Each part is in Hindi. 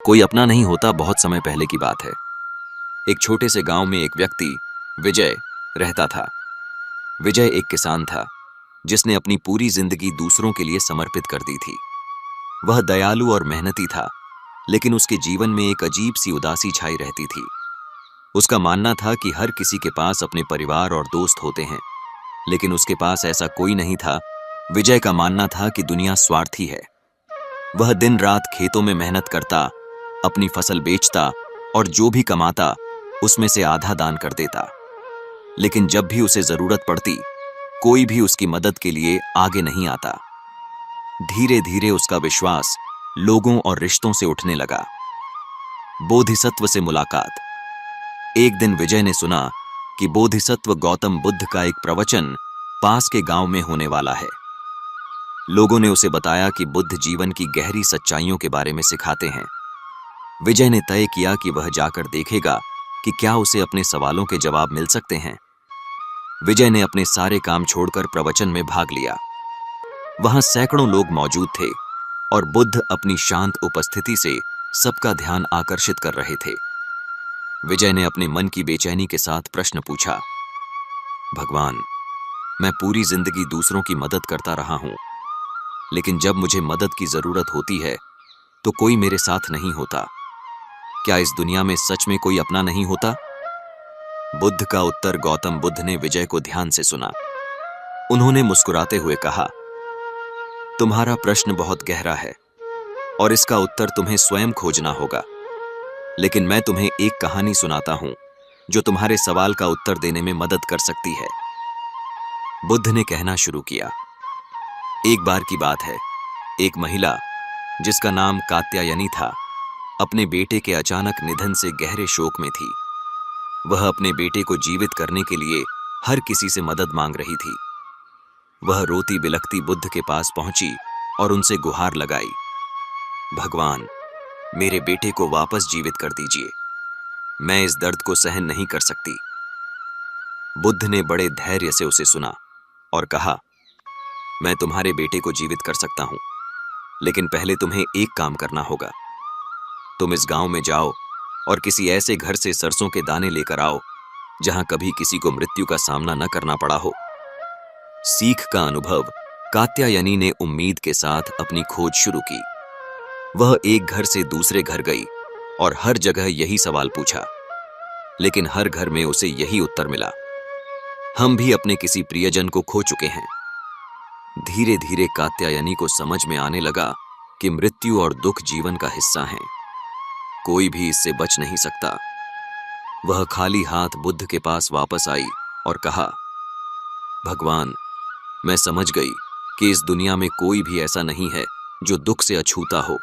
कोई अपना नहीं होता बहुत समय पहले की बात है। एक छोटे से गांव में एक व्यक्ति विजय रहता था। विजय एक किसान था जिसने अपनी पूरी जिंदगी दूसरों के लिए समर्पित कर दी थी। वह दयालु और मेहनती था, लेकिन उसके जीवन में एक अजीब सी उदासी छाई रहती थी। उसका मानना था कि हर किसी के पास अपने परिवार और दोस्त होते हैं, लेकिन उसके पास ऐसा कोई नहीं था। विजय का मानना था कि दुनिया स्वार्थी है। वह दिन रात खेतों में मेहनत करता, अपनी फसल बेचता और जो भी कमाता उसमें से आधा दान कर देता। लेकिन जब भी उसे जरूरत पड़ती, कोई भी उसकी मदद के लिए आगे नहीं आता। धीरे धीरे उसका विश्वास लोगों और रिश्तों से उठने लगा। बोधिसत्व से मुलाकात। एक दिन विजय ने सुना कि बोधिसत्व गौतम बुद्ध का एक प्रवचन पास के गांव में होने वाला है। लोगों ने उसे बताया कि बुद्ध जीवन की गहरी सच्चाइयों के बारे में सिखाते हैं। विजय ने तय किया कि वह जाकर देखेगा कि क्या उसे अपने सवालों के जवाब मिल सकते हैं। विजय ने अपने सारे काम छोड़कर प्रवचन में भाग लिया। वहां सैकड़ों लोग मौजूद थे और बुद्ध अपनी शांत उपस्थिति से सबका ध्यान आकर्षित कर रहे थे। विजय ने अपने मन की बेचैनी के साथ प्रश्न पूछा, भगवान, मैं पूरी जिंदगी दूसरों की मदद करता रहा हूं, लेकिन जब मुझे मदद की जरूरत होती है तो कोई मेरे साथ नहीं होता। क्या इस दुनिया में सच में कोई अपना नहीं होता? बुद्ध का उत्तर। गौतम बुद्ध ने विजय को ध्यान से सुना। उन्होंने मुस्कुराते हुए कहा, तुम्हारा प्रश्न बहुत गहरा है और इसका उत्तर तुम्हें स्वयं खोजना होगा, लेकिन मैं तुम्हें एक कहानी सुनाता हूं जो तुम्हारे सवाल का उत्तर देने में मदद कर सकती है। बुद्ध ने कहना शुरू किया, एक बार की बात है, एक महिला जिसका नाम कात्यायनी था, अपने बेटे के अचानक निधन से गहरे शोक में थी। वह अपने बेटे को जीवित करने के लिए हर किसी से मदद मांग रही थी। वह रोती बिलखती बुद्ध के पास पहुंची और उनसे गुहार लगाई, भगवान, मेरे बेटे को वापस जीवित कर दीजिए, मैं इस दर्द को सहन नहीं कर सकती। बुद्ध ने बड़े धैर्य से उसे सुना और कहा, मैं तुम्हारे बेटे को जीवित कर सकता हूं, लेकिन पहले तुम्हें एक काम करना होगा। तुम इस गांव में जाओ और किसी ऐसे घर से सरसों के दाने लेकर आओ जहां कभी किसी को मृत्यु का सामना न करना पड़ा हो। सीख का अनुभव। कात्यायनी ने उम्मीद के साथ अपनी खोज शुरू की। वह एक घर से दूसरे घर गई और हर जगह यही सवाल पूछा, लेकिन हर घर में उसे यही उत्तर मिला, हम भी अपने किसी प्रियजन को खो चुके हैं। धीरे धीरे कात्यायनी को समझ में आने लगा कि मृत्यु और दुख जीवन का हिस्सा हैं। कोई भी इससे बच नहीं सकता। वह खाली हाथ बुद्ध के पास वापस आई और कहा, भगवान, मैं समझ गई कि इस दुनिया में कोई भी ऐसा नहीं है जो दुख से अछूता हो।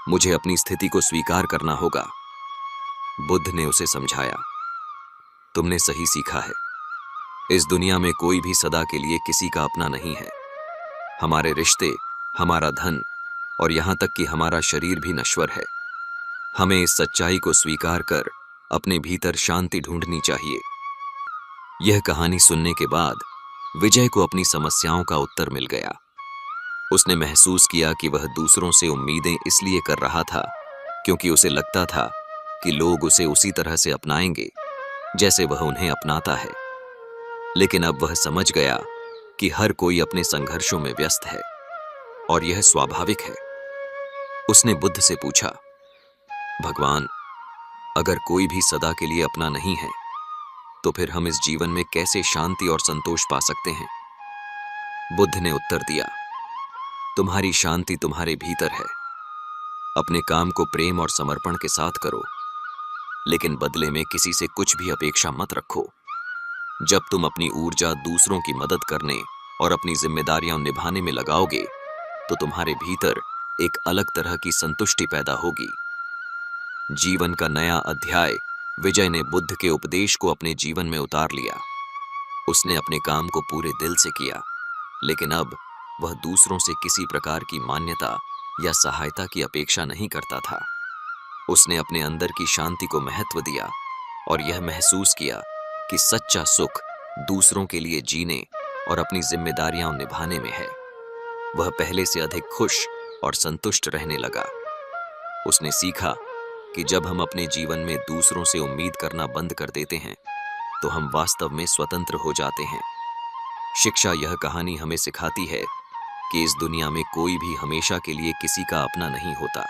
मुझे अपनी स्थिति को स्वीकार करना होगा। बुद्ध ने उसे समझाया, तुमने सही सीखा है। इस दुनिया में कोई भी सदा के लिए किसी का अपना नहीं है। हमारे रिश्ते, हमारा धन और यहां तक कि हमारा शरीर भी नश्वर है। हमें इस सच्चाई को स्वीकार कर अपने भीतर शांति ढूंढनी चाहिए। यह कहानी सुनने के बाद विजय को अपनी समस्याओं का उत्तर मिल गया। उसने महसूस किया कि वह दूसरों से उम्मीदें इसलिए कर रहा था क्योंकि उसे लगता था कि लोग उसे उसी तरह से अपनाएंगे जैसे वह उन्हें अपनाता है। लेकिन अब वह समझ गया कि हर कोई अपने संघर्षों में व्यस्त है और यह स्वाभाविक है। उसने बुद्ध से पूछा, भगवान, अगर कोई भी सदा के लिए अपना नहीं है तो फिर हम इस जीवन में कैसे शांति और संतोष पा सकते हैं? बुद्ध ने उत्तर दिया, तुम्हारी शांति तुम्हारे भीतर है। अपने काम को प्रेम और समर्पण के साथ करो, लेकिन बदले में किसी से कुछ भी अपेक्षा मत रखो। जब तुम अपनी ऊर्जा दूसरों की मदद करने और अपनी जिम्मेदारियां निभाने में लगाओगे तो तुम्हारे भीतर एक अलग तरह की संतुष्टि पैदा होगी। जीवन का नया अध्याय। विजय ने बुद्ध के उपदेश को अपने जीवन में उतार लिया। उसने अपने काम को पूरे दिल से किया, लेकिन अब वह दूसरों से किसी प्रकार की मान्यता या सहायता की अपेक्षा नहीं करता था। उसने अपने अंदर की शांति को महत्व दिया और यह महसूस किया कि सच्चा सुख दूसरों के लिए जीने और अपनी जिम्मेदारियां निभाने में है। वह पहले से अधिक खुश और संतुष्ट रहने लगा। उसने सीखा कि जब हम अपने जीवन में दूसरों से उम्मीद करना बंद कर देते हैं तो हम वास्तव में स्वतंत्र हो जाते हैं। शिक्षा यह कहानी हमें सिखाती है कि इस दुनिया में कोई भी हमेशा के लिए किसी का अपना नहीं होता।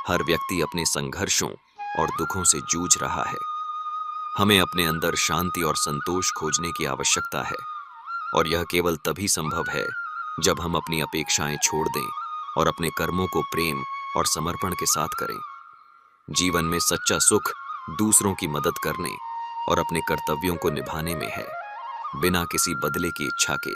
हर व्यक्ति अपने संघर्षों और दुखों से जूझ रहा है। हमें अपने अंदर शांति और संतोष खोजने की आवश्यकता है, और यह केवल तभी संभव है जब हम अपनी अपेक्षाएं छोड़ दें और अपने कर्मों को प्रेम और समर्पण के साथ करें। जीवन में सच्चा सुख दूसरों की मदद करने और अपने कर्तव्यों को निभाने में है, बिना किसी बदले की इच्छा के।